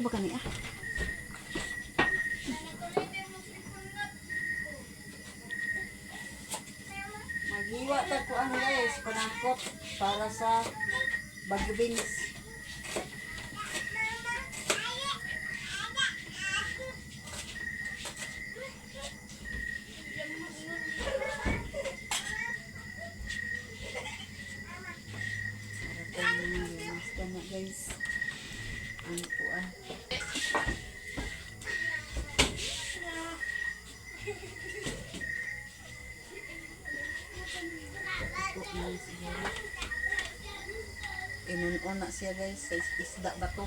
ba kani ah? Maghiwa ta ko ang guys, panakot para sa Bagyo beans. Guys, ang kuan. Inunon na siya guys sa isda ba to?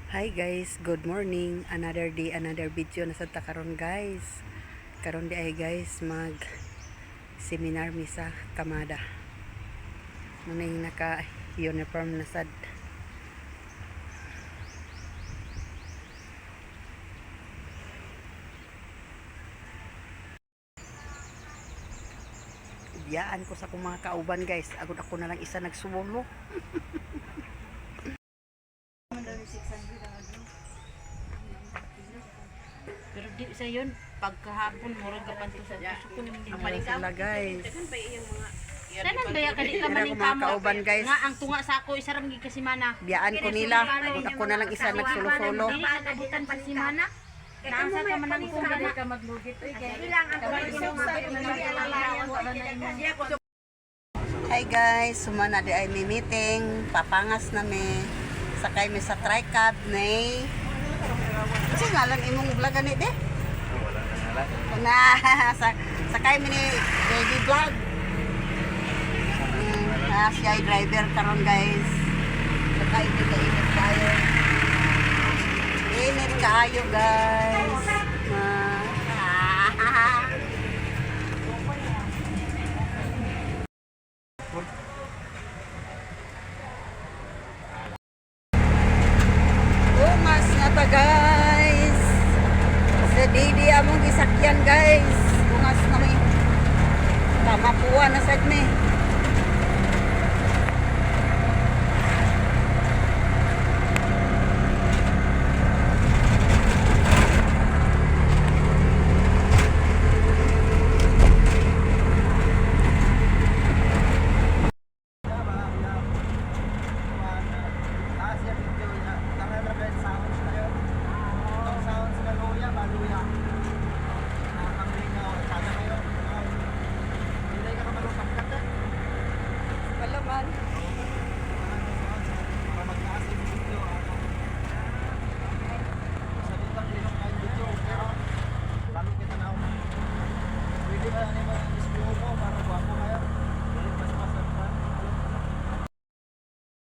Hi guys, good morning. Another day, another video na sa karon guys. Karon di ay guys mag seminar mi sa Kamada. Muning naka uniform na sad. Biyaan ko sa akong mga kauban guys. Agud ako na lang isa nagsuwolo. Pero di sa yun, pagkahapon, murag kapan to sa gusto ko hindi Ano sila guys. Tanan baya ka di ka Kaya maning ako mga kamo. kauban guys. Nga ang tunga sa ako isa ra gyud ka semana. Biyaan ko nila. Agud ako na lang isa nagsulo-solo. Dili ka kabutan pa semana. Naasa ka man ang kung dili ka maglugit oy kay. Ilang ang Hi guys, sumana di ay may meeting. Papangas na mi. Sakay mi sa tricab ni. Kasi nga lang imong vlog ani de. Na sakay mi ni daily vlog. Siya ay driver karon guys. Sakay mi ka init kayo. Init kayo guys. Umas na ta guys. Sa didi among gisakyan guys. Umas na may tamapuan na sad mi. Kalaman.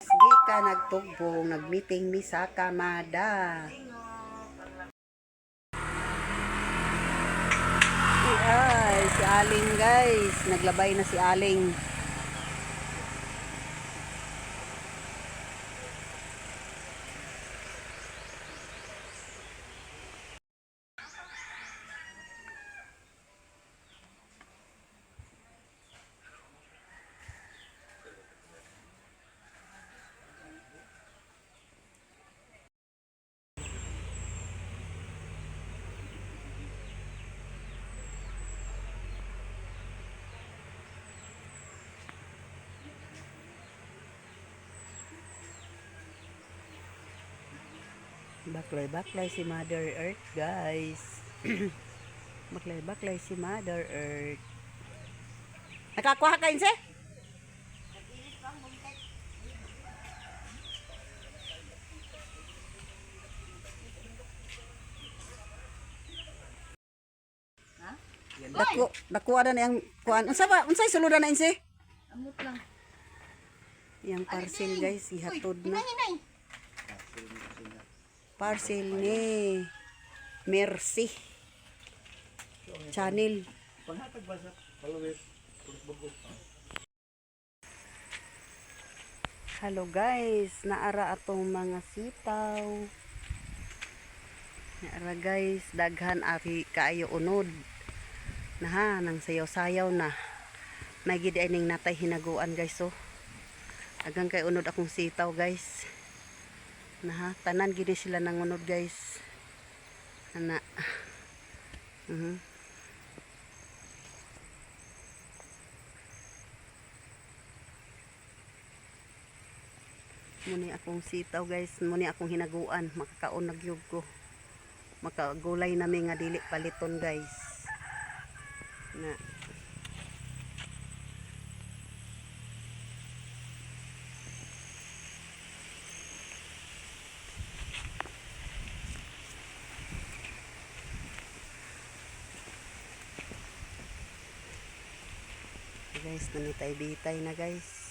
Sige ka nagtugbong, nag-meeting mi sa Kamada. Ay, si Aling guys, naglabay na si Aling. Baklay-baklay si Mother Earth, guys. Baklay-baklay si Mother Earth. Nakakuha ka inse? Dako ada na yang kuan. Unsa ba? Unsay suludan na inse? Amot lang. Yang parcel guys, ihatod na. Parcel ni Mercy Channel. Hello guys, naara atong mga sitaw. Naara guys, daghan ari kaayo unod. Naha, nang sayaw-sayaw na. May gid ay ning natay hinaguan guys so. Agang kay unod akong sitaw guys. Naha, tanan gid sila nang unod guys. Ana. Muni akong sitaw guys, muni akong hinaguan, makakaon nagyug ko. Makagulay nami nga dili paliton guys. Na. Guys, namitay-bitay na guys.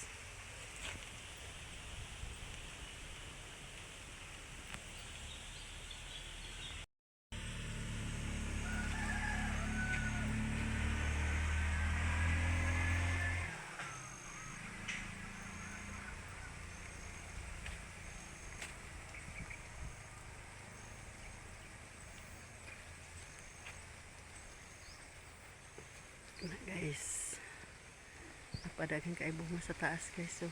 Na guys, napadagan kay bunga sa taas guys so.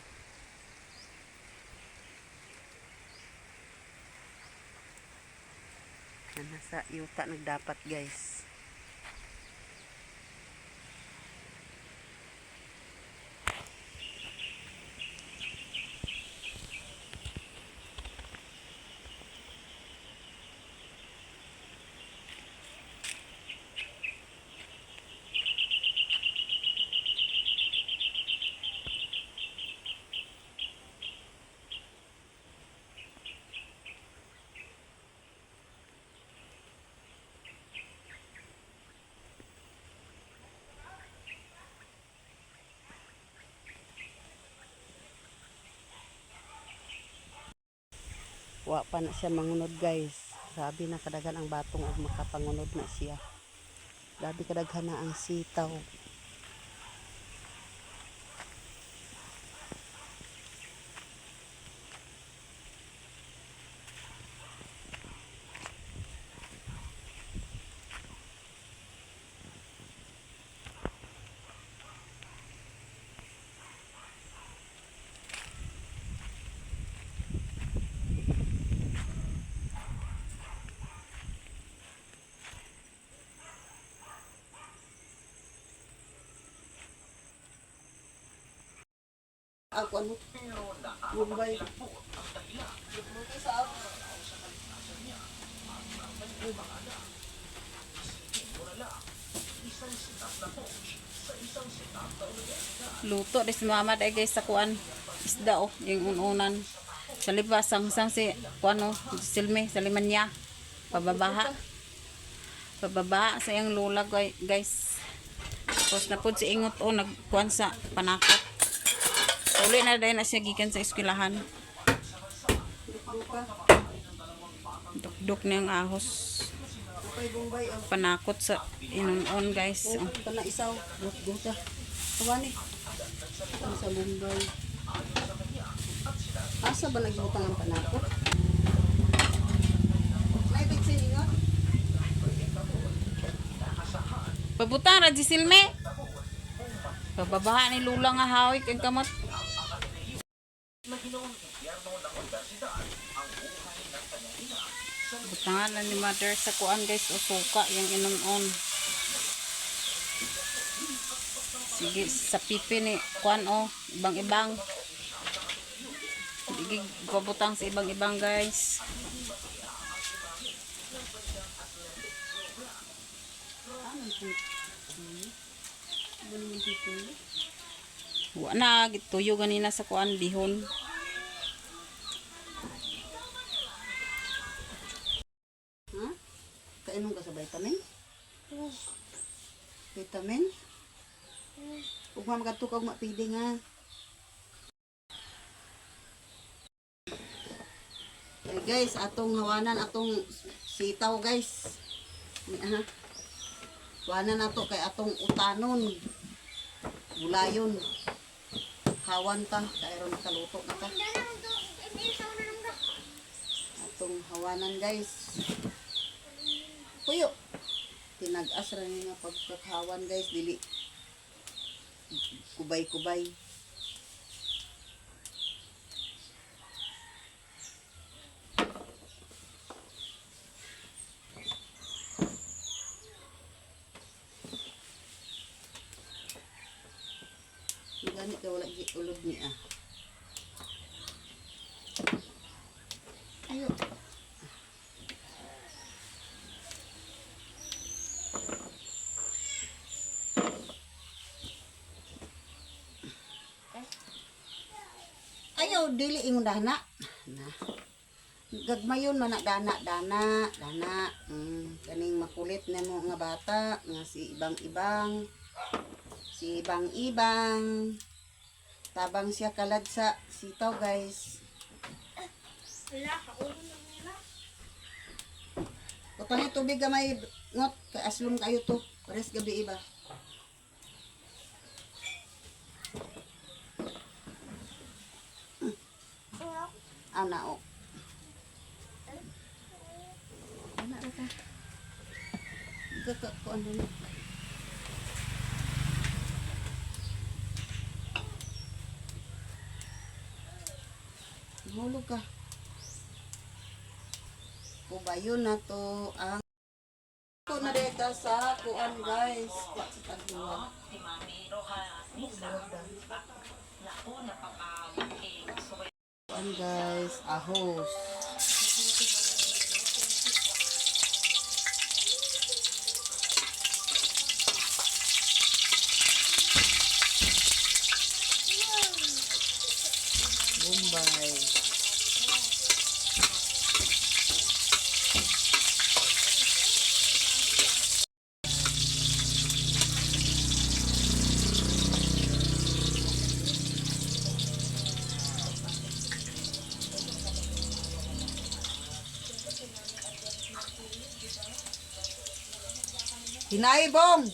Nasa yuta nagdapat guys. Wa pa na siya mangunod guys. Grabe na kadagan ang batong ug makapangunod na siya. Grabe kadaghan na ang sitaw. Ako ano? Mumbai. Luto di si mama dai guys sa kuan. Isda oh, yung ununan. Sa libas sang si kuan oh, silme sa limanya. Pababaha. Pababaha sa yang lula guys. Tapos na pud si ingot oh nagkuan sa panakot. Uli na dahil na siya gikan sa eskwelahan. Dukduk niyang ahos. Panakot sa inunon guys. Oh, kana isaw. Guta. Tuwani. Ang sa Mumbai. Asa ba nagbutang ang panakot? May bitsin ingot? Pabutang ra Silme. Pababaha ni lula nga hawik ang kamot. Butangan na ni mother sa kuan guys o suka yung inunon. Sige sa pipi ni kuan o ibang-ibang. Sige pabutang sa ibang-ibang guys. Wa na gituyo ganina sa kuan bihon. Ha? Kainom ka sa vitamin? Vitamin? Ug makatukag mapili nga. Eh guys, atong hawanan atong sitaw guys. Ha? Hawanan nato kay atong utanon. Gulayon. hawan ta, kairon nakaluto na ta. Atong hawanan guys. Puyo. Tinag-as ra ni nga pagkakahawan guys, dili kubay-kubay. Gani ka wala gi ulod ni ah. Ayo. Ayaw dili ingon dana. Na. Gagmayon man na dana. Kaning makulit na mo nga bata nga si ibang-ibang. Si ibang-ibang. Tabang siya kalad sa sitaw guys. Utang yung tubig gamay ngot kay aslum kayo to. Pares gabi iba. Ana o. Ana ra ka. Ika ko ano ni. Hulog ka. Kubayon na to ang ito na dito sa kuan guys. Sa tagluwag. Kuan guys, ahos. Bombay. Hinaibong!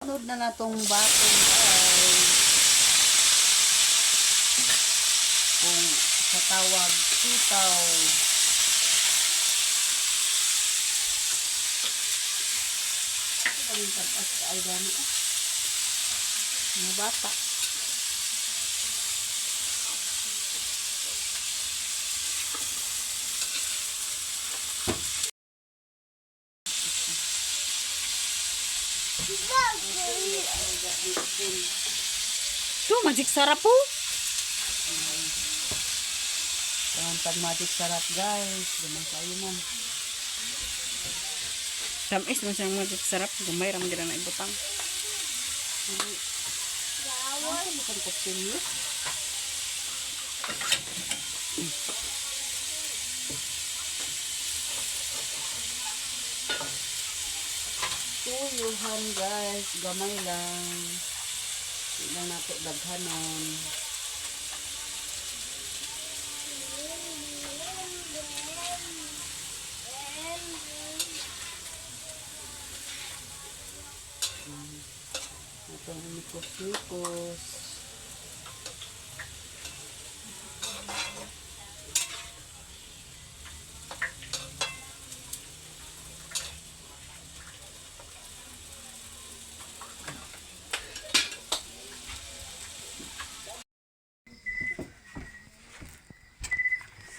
Sunod na natong batong guys. Kung sa tawag sitaw. Ito rin tapas ka ay gani. Mga bata. So, magic sarap po. Yan, pag magic sarap guys. Gamay kayo man. Tamis mo siyang magic sarap. Gamay ram dira na ibutang. Ano bukan kutsilyo? Tuyuhan guys. Gamay lang. Hindi lang nato daghanon. Itong mikos-mikos.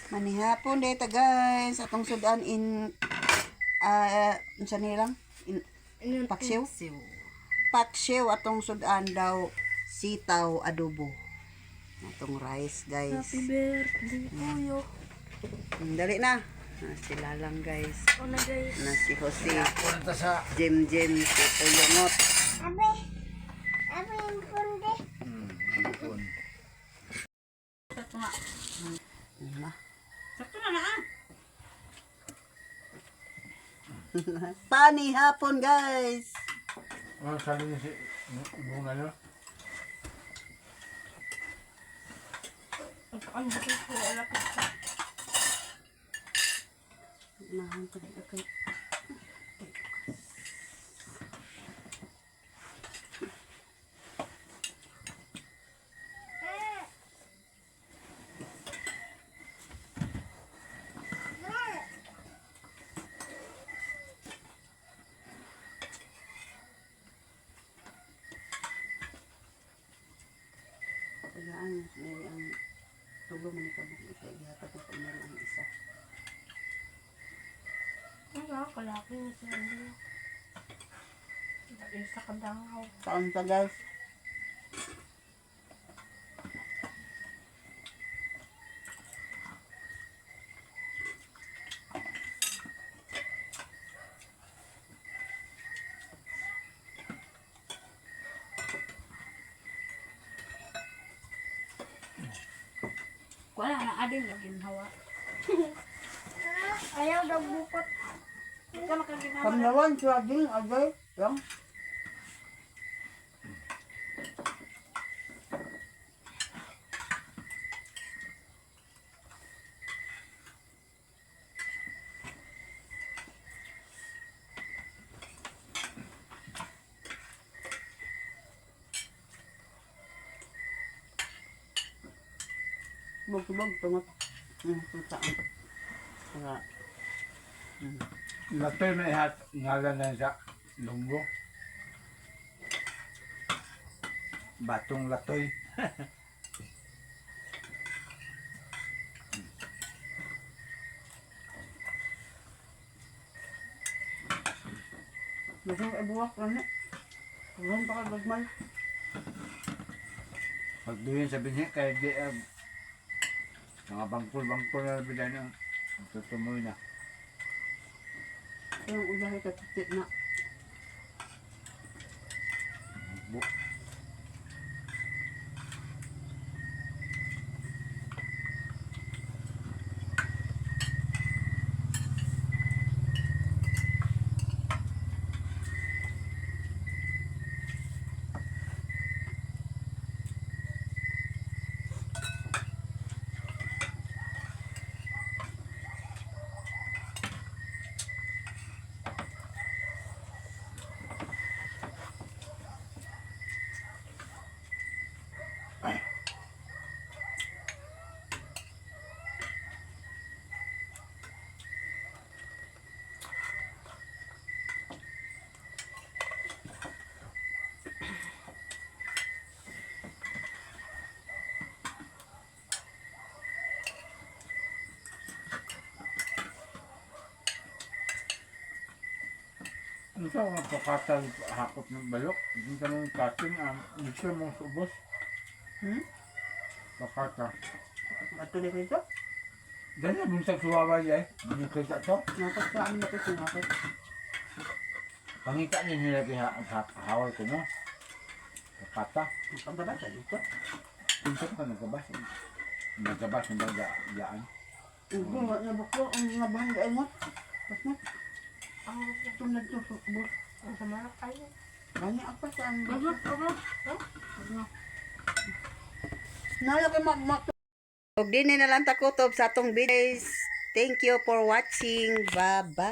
Manihapon dito guys. Atong sudan in unsa nilang? Paksiw? Paksiw atong sudan daw sitaw adobo. Atong rice guys. Happy birthday, Kuyo. Dali na. Sila lang guys. Una guys. Na si Jose. Punta sa... Jem si Puyongot. Abe. Abe yung punde. Ipon. Sakto na. Ano? Sakto na na ah. Pani hapon guys. Ano sabi niya si... Bunga niya? Ang bakit ko alapit ka. Mahal ko dito kay... Kailangan may ang tulo man ito ng isa. Ihatag ko pa ang isa. Ano, kalaki na siya. Isa ka dangaw. Saan pa guys? Wala na ading lagi hawa. Ayaw daw bukot. Ika makaginawa. Kamlawan siya din, agay. Lang. Bug-bug, tungot. Saan? Kaya, Latoy na ihat. Ngalan na sa lunggo. Batong latoy. basang ibuwak lang na. Huwag pa ka gagmay. Pagduhin sa binhi kaya di mga bangkol na bilan ng tutumoy na. Yung ulah ka titit na. Bu- Ano sa mga pakatag hakot ng balok? Hindi ka mong kating mixer mong subos. Pakata. Matuloy ko ito. Dahil na bunsag suwawa niya eh. Hindi ko ito to. Nakas sa amin na ito. Nakas. Pangita niya nila kaya hawal ko mo. Pakata. Ang baba sa dito. Pinsok ka nagkabas. Nagkabas ng bagaan. Hindi, nabuk ko. Ang mga bahan ka mo. Pas na. Ang Tunad to. Bus. ang sama kayo. Gani apa sa ang Gagod ka mo. Nala kay magmak. Og din na lang takutob sa atong videos. Thank you for watching. Bye-bye.